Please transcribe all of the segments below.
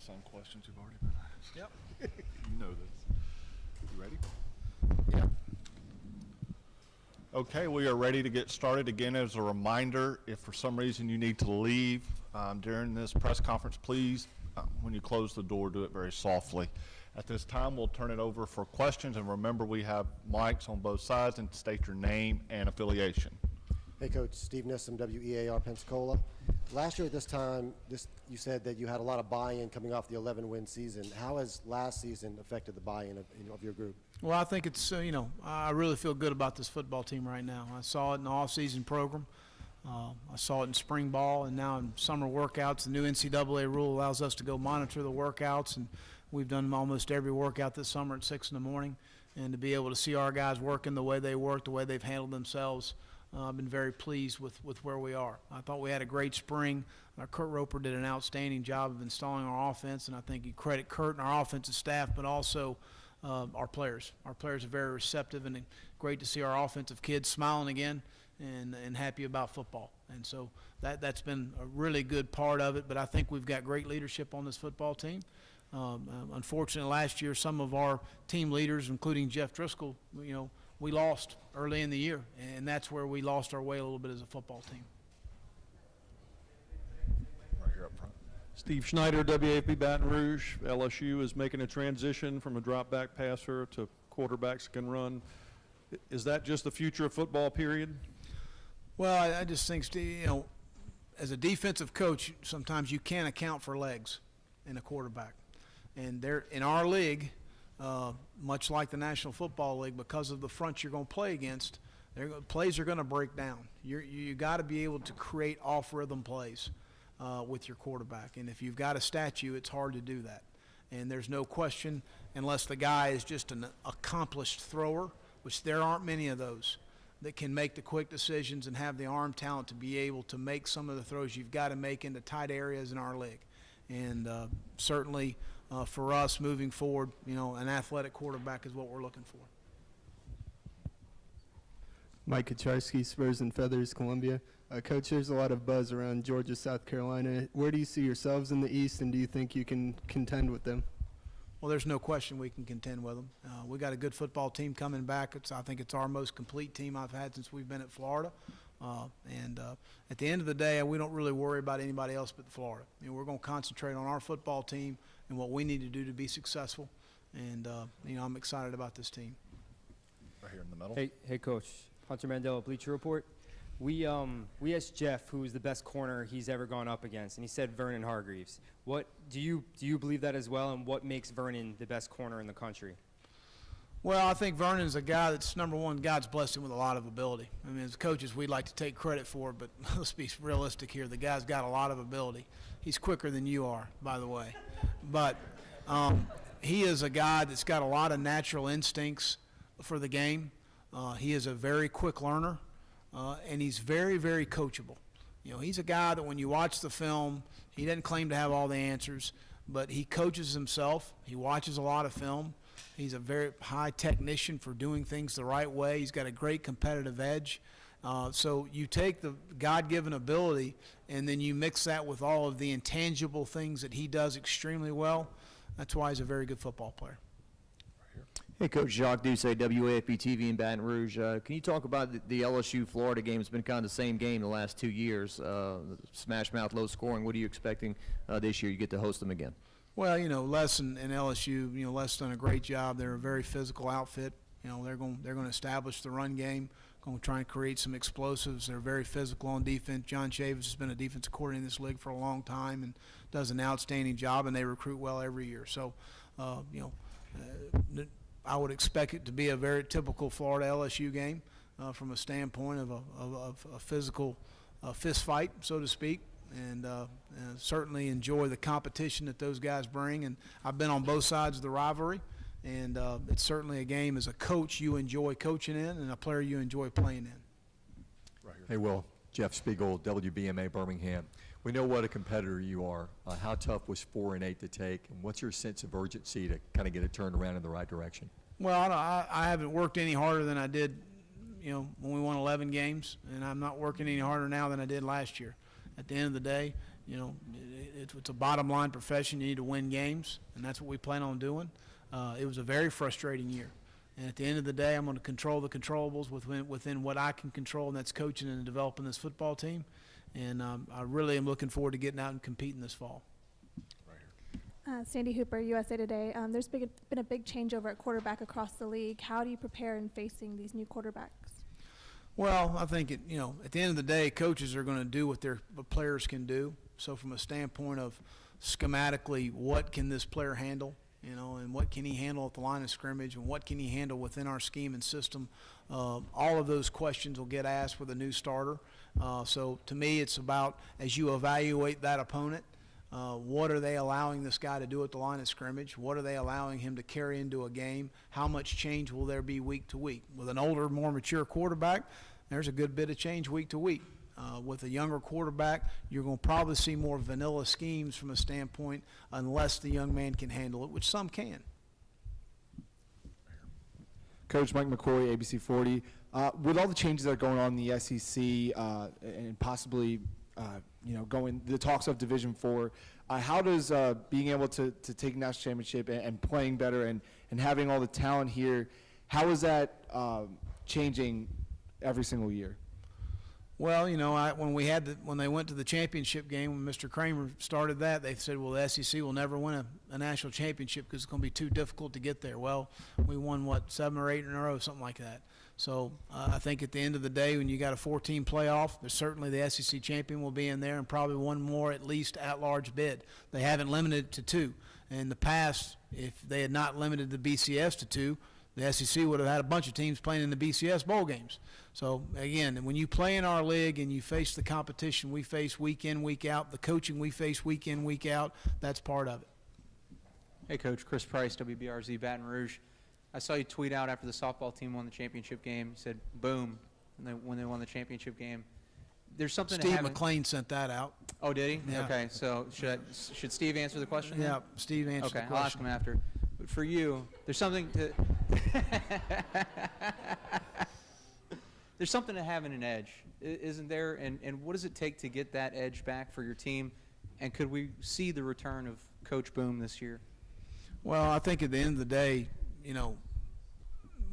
same questions you've already been asked. Yep. You know this. You ready? Yeah. Okay, we are ready to get started. Again, as a reminder, if for some reason you need to leave during this press conference, please, when you close the door, do it very softly. At this time, we'll turn it over for questions, and remember we have mics on both sides, and state your name and affiliation. Hey, Coach. Steve Nissom, WEAR Pensacola. Last year at this time, you said that you had a lot of buy-in coming off the 11-win season. How has last season affected the buy-in of your group? Well, I think it's, I really feel good about this football team right now. I saw it in the off-season program. I saw it in spring ball, and now in summer workouts. The new NCAA rule allows us to go monitor the workouts, and we've done almost every workout this summer at 6 in the morning. And to be able to see our guys working the way they work, the way they've handled themselves, I've been very pleased with where we are. I thought we had a great spring. Kurt Roper did an outstanding job of installing our offense, and I think you credit Kurt and our offensive staff, but also our players. Our players are very receptive, and great to see our offensive kids smiling again and happy about football. And so that's been a really good part of it, but I think we've got great leadership on this football team. Unfortunately, last year, some of our team leaders, including Jeff Driscoll, we lost early in the year, and that's where we lost our way a little bit as a football team. Right here up front. Steve Schneider, WAP Baton Rouge. LSU is making a transition from a drop-back passer to quarterbacks that can run. Is that just the future of football, period? Well, I just think, Steve, as a defensive coach, sometimes you can't account for legs in a quarterback. And they're in our league, much like the National Football League, because of the front you're going to play against, plays are going to break down. You got to be able to create off-rhythm plays with your quarterback. And if you've got a statue, it's hard to do that. And there's no question, unless the guy is just an accomplished thrower, which there aren't many of those, that can make the quick decisions and have the arm talent to be able to make some of the throws you've got to make into tight areas in our league. And certainly for us moving forward, an athletic quarterback is what we're looking for. Mike Kacharski, Spurs and Feathers, Columbia. Coach, there's a lot of buzz around Georgia, South Carolina. Where do you see yourselves in the East, and do you think you can contend with them? Well, there's no question we can contend with them. We got a good football team coming back. I think it's our most complete team I've had since we've been at Florida. And at the end of the day, we don't really worry about anybody else but Florida. We're going to concentrate on our football team and what we need to do to be successful. And I'm excited about this team. Right here in the middle. Hey, Coach. Hunter Mandela, Bleacher Report. We asked Jeff who was the best corner he's ever gone up against, and he said Vernon Hargreaves. What do you believe that as well, and what makes Vernon the best corner in the country? Well, I think Vernon's a guy that's, number one, God's blessed him with a lot of ability. I mean, as coaches, we'd like to take credit for it, but let's be realistic here. The guy's got a lot of ability. He's quicker than you are, by the way. But he is a guy that's got a lot of natural instincts for the game. He is a very quick learner, and he's very, very coachable. He's a guy that when you watch the film, he doesn't claim to have all the answers, but he coaches himself. He watches a lot of film. He's a very high technician for doing things the right way. He's got a great competitive edge. So you take the God-given ability and then you mix that with all of the intangible things that he does extremely well. That's why he's a very good football player. Hey, Coach Jacques Duce, WAFB TV in Baton Rouge. Can you talk about the LSU-Florida game? It's been kind of the same game the last 2 years. Smash mouth, low scoring. What are you expecting this year? You get to host them again. Well, Les and LSU, Les done a great job. They're a very physical outfit. They're going to establish the run game, going to try and create some explosives. They're very physical on defense. John Chavis has been a defensive coordinator in this league for a long time and does an outstanding job, and they recruit well every year. So, I would expect it to be a very typical Florida LSU game from a standpoint of a physical fist fight, so to speak. And certainly enjoy the competition that those guys bring. And I've been on both sides of the rivalry, and it's certainly a game as a coach you enjoy coaching in and a player you enjoy playing in. Right here. Hey, Will. Jeff Spiegel, WBMA Birmingham. We know what a competitor you are. How tough was 4-8 to take, and what's your sense of urgency to kind of get it turned around in the right direction? Well, I haven't worked any harder than I did, when we won 11 games, and I'm not working any harder now than I did last year. At the end of the day, It's a bottom line profession. You need to win games, and that's what we plan on doing. It was a very frustrating year. And at the end of the day, I'm going to control the controllables within what I can control, and that's coaching and developing this football team. And I really am looking forward to getting out and competing this fall. Sandy Hooper, USA Today. There's been a big changeover at quarterback across the league. How do you prepare in facing these new quarterbacks? Well, I think at the end of the day, coaches are going to do what their players can do. So from a standpoint of schematically, what can this player handle, and what can he handle at the line of scrimmage, and what can he handle within our scheme and system, all of those questions will get asked with a new starter. So to me, it's about, as you evaluate that opponent, what are they allowing this guy to do at the line of scrimmage? What are they allowing him to carry into a game? How much change will there be week to week? With an older, more mature quarterback, there's a good bit of change week to week. With a younger quarterback, you're going to probably see more vanilla schemes from a standpoint, unless the young man can handle it, which some can. Coach Mike McCoy, ABC 40. With all the changes that are going on in the SEC and possibly going the talks of Division IV, how does being able to take national championship and playing better and having all the talent here, how is that changing every single year? Well, when they went to the championship game, when Mr. Kramer started that, they said, well, the SEC will never win a national championship because it's going to be too difficult to get there. Well, we won, 7 or 8 in a row, something like that. So I think at the end of the day, when you got a 4-team playoff, there's certainly the SEC champion will be in there, and probably one more at least at-large bid. They haven't limited it to 2. In the past, if they had not limited the BCS to 2, the SEC would have had a bunch of teams playing in the BCS bowl games. So, again, when you play in our league and you face the competition we face week in, week out, the coaching we face week in, week out, that's part of it. Hey, Coach. Chris Price, WBRZ Baton Rouge. I saw you tweet out after the softball team won the championship game. You said, boom, when they won the championship game. There's something Steve to have McLean sent that out. Oh, did he? Yeah. Okay, so should Steve answer the question? Yeah, Steve answered the question. question. I'll ask him after. But for you, there's something to there's something to having an edge, isn't there? And what does it take to get that edge back for your team? And could we see the return of Coach Boom this year? Well, I think at the end of the day,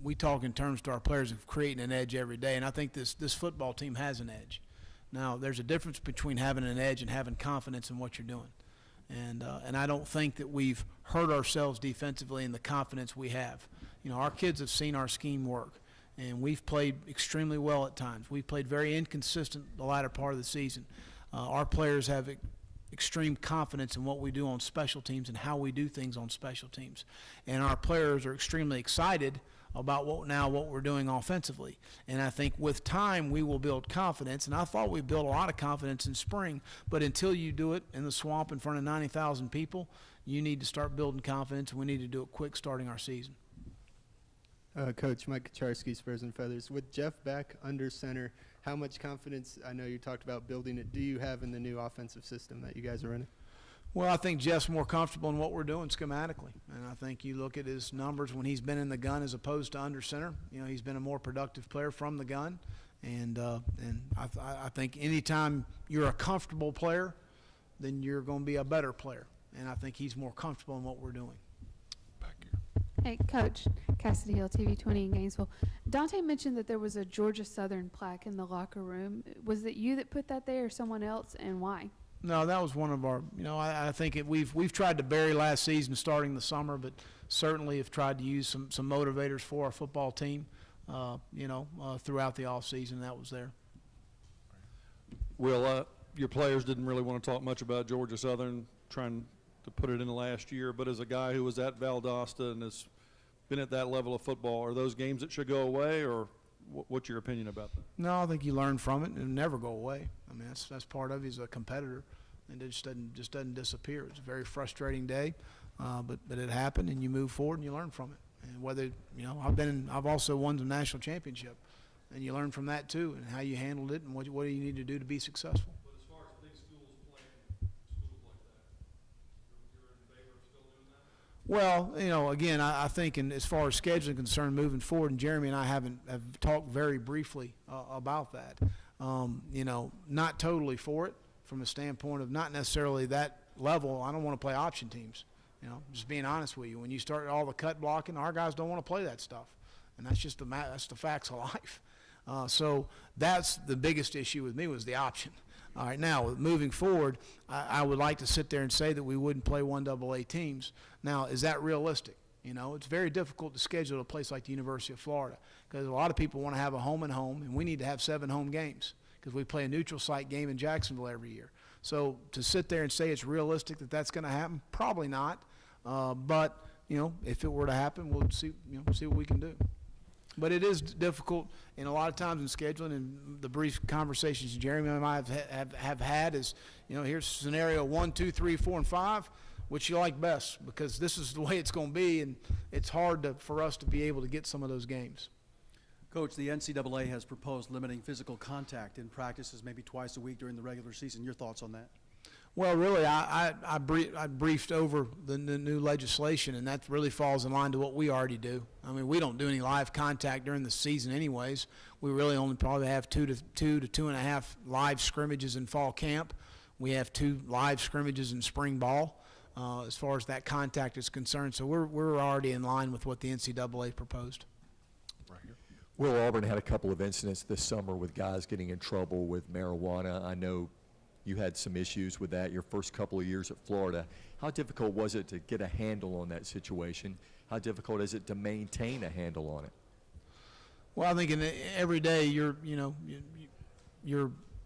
we talk in terms to our players of creating an edge every day, and I think this football team has an edge. Now, there's a difference between having an edge and having confidence in what you're doing. And I don't think that we've hurt ourselves defensively in the confidence we have. Our kids have seen our scheme work, and we've played extremely well at times. We've played very inconsistent the latter part of the season. Our players have extreme confidence in what we do on special teams and how we do things on special teams. And our players are extremely excited about what we're doing offensively. And I think with time we will build confidence, and I thought we built a lot of confidence in spring, but until you do it in the swamp in front of 90,000 people, you need to start building confidence, and we need to do it quick starting our season. Coach Mike Kacharski, Spurs and Feathers. With Jeff back under center, how much confidence, I know you talked about building it, do you have in the new offensive system that you guys are running? Well, I think Jeff's more comfortable in what we're doing schematically. And I think you look at his numbers when he's been in the gun as opposed to under center. He's been a more productive player from the gun. And I think anytime you're a comfortable player, then you're going to be a better player. And I think he's more comfortable in what we're doing. Back here. Hey, Coach. Cassidy Hill, TV 20 in Gainesville. Dante mentioned that there was a Georgia Southern plaque in the locker room. Was it you that put that there or someone else, and why? No, that was one of our, I think we've tried to bury last season starting the summer, but certainly have tried to use some motivators for our football team, throughout the off season. That was there. Will, your players didn't really want to talk much about Georgia Southern, trying to put it in the last year, but as a guy who was at Valdosta and has been at that level of football, are those games that should go away, or what's your opinion about that? No, I think you learn from it and it'll never go away. I mean, that's part of it. He's a competitor, and it just doesn't disappear. It's a very frustrating day, but it happened, and you move forward and you learn from it. And whether I've also won the national championship, and you learn from that too, and how you handled it, and what do you need to do to be successful. But as far as big schools playing schools like that, you're in favor of still doing that? Well, again, I think as far as scheduling concerned moving forward, and Jeremy and I have talked very briefly about that. Not totally for it from a standpoint of not necessarily that level. I don't want to play option teams. You know, just being honest with you. When you start all the cut blocking, our guys don't want to play that stuff, and that's just that's the facts of life. So that's the biggest issue with me was the option. All right, now moving forward, I would like to sit there and say that we wouldn't play 1AA teams. Now, is that realistic? You know, it's very difficult to schedule at a place like the University of Florida because a lot of people want to have a home and home, and we need to have 7 home games because we play a neutral site game in Jacksonville every year. So to sit there and say it's realistic that that's going to happen, probably not. But you know, if it were to happen, we'll see. You know, see what we can do. But it is difficult, and a lot of times in scheduling and the brief conversations Jeremy and I have had is, you know, here's scenario 1, 2, 3, 4, and 5. Which you like best, because this is the way it's going to be, and it's hard for us to be able to get some of those games. Coach, the NCAA has proposed limiting physical contact in practices maybe twice a week during the regular season. Your thoughts on that? Well, really, I briefed over the new legislation, and that really falls in line to what we already do. I mean, we don't do any live contact during the season anyways. We really only probably have 2 to 2.5 live scrimmages in fall camp. We have 2 live scrimmages in spring ball. As far as that contact is concerned. So we're already in line with what the NCAA proposed. Right here. Will, Auburn had a couple of incidents this summer with guys getting in trouble with marijuana. I know you had some issues with that your first couple of years at Florida. How difficult was it to get a handle on that situation? How difficult is it to maintain a handle on it? Well, I think every day you're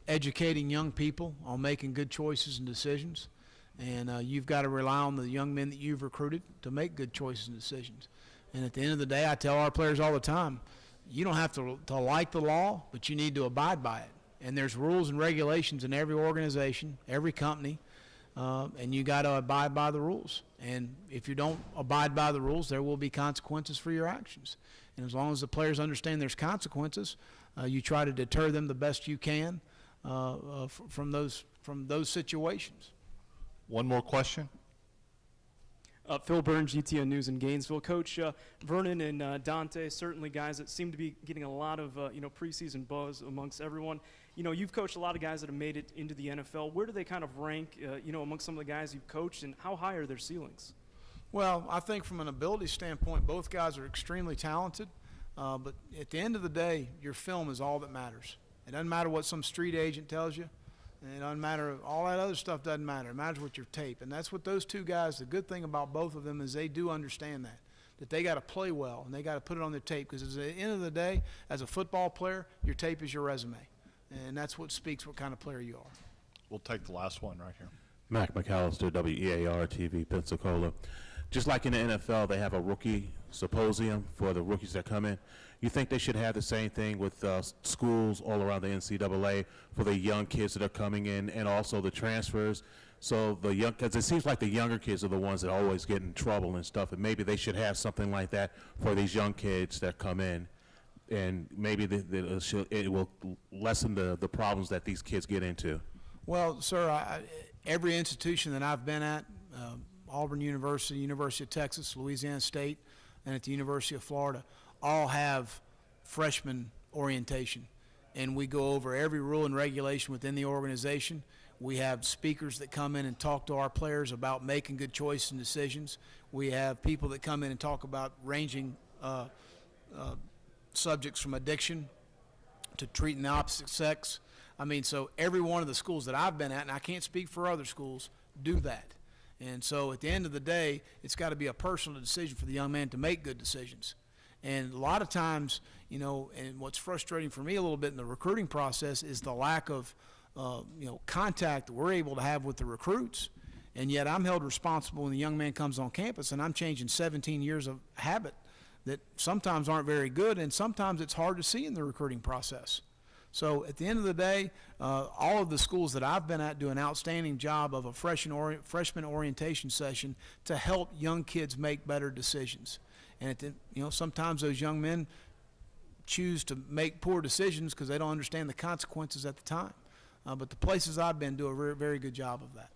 educating young people on making good choices and decisions. And you've got to rely on the young men that you've recruited to make good choices and decisions. And at the end of the day, I tell our players all the time, you don't have to like the law, but you need to abide by it. And there's rules and regulations in every organization, every company, and you got to abide by the rules. And if you don't abide by the rules, there will be consequences for your actions. And as long as the players understand there's consequences, you try to deter them the best you can from those situations. One more question. Phil Burns, GTO News in Gainesville. Coach, Vernon and Dante, certainly guys that seem to be getting a lot of preseason buzz amongst everyone. You know, you've coached a lot of guys that have made it into the NFL. Where do they kind of rank, amongst some of the guys you've coached, and how high are their ceilings? Well, I think from an ability standpoint, both guys are extremely talented. But at the end of the day, your film is all that matters. It doesn't matter what some street agent tells you. It doesn't matter. All that other stuff doesn't matter. It matters what your tape. And that's what those 2 guys, the good thing about both of them is they do understand that they got to play well and they got to put it on their tape, because at the end of the day, as a football player, your tape is your resume. And that's what speaks what kind of player you are. We'll take the last one right here. Mac McAllister, WEAR TV, Pensacola. Just like in the NFL, they have a rookie symposium for the rookies that come in. You think they should have the same thing with schools all around the NCAA for the young kids that are coming in, and also the transfers? So the young, because it seems like the younger kids are the ones that always get in trouble and stuff, and maybe they should have something like that for these young kids that come in, and maybe it will lessen the problems that these kids get into. Well, sir, every institution that I've been at, Auburn University, University of Texas, Louisiana State, and at the University of Florida, all have freshman orientation. And we go over every rule and regulation within the organization. We have speakers that come in and talk to our players about making good choices and decisions. We have people that come in and talk about ranging subjects from addiction to treating the opposite sex. I mean, so every one of the schools that I've been at, and I can't speak for other schools, do that. And so at the end of the day, it's got to be a personal decision for the young man to make good decisions. And a lot of times, and what's frustrating for me a little bit in the recruiting process is the lack of, contact that we're able to have with the recruits. And yet I'm held responsible when the young man comes on campus, and I'm changing 17 years of habit that sometimes aren't very good, and sometimes it's hard to see in the recruiting process. So at the end of the day, all of the schools that I've been at do an outstanding job of a freshman orientation session to help young kids make better decisions. And sometimes those young men choose to make poor decisions because they don't understand the consequences at the time. But the places I've been do a very, very good job of that.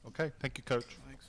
Okay, thank you, Coach. Thanks.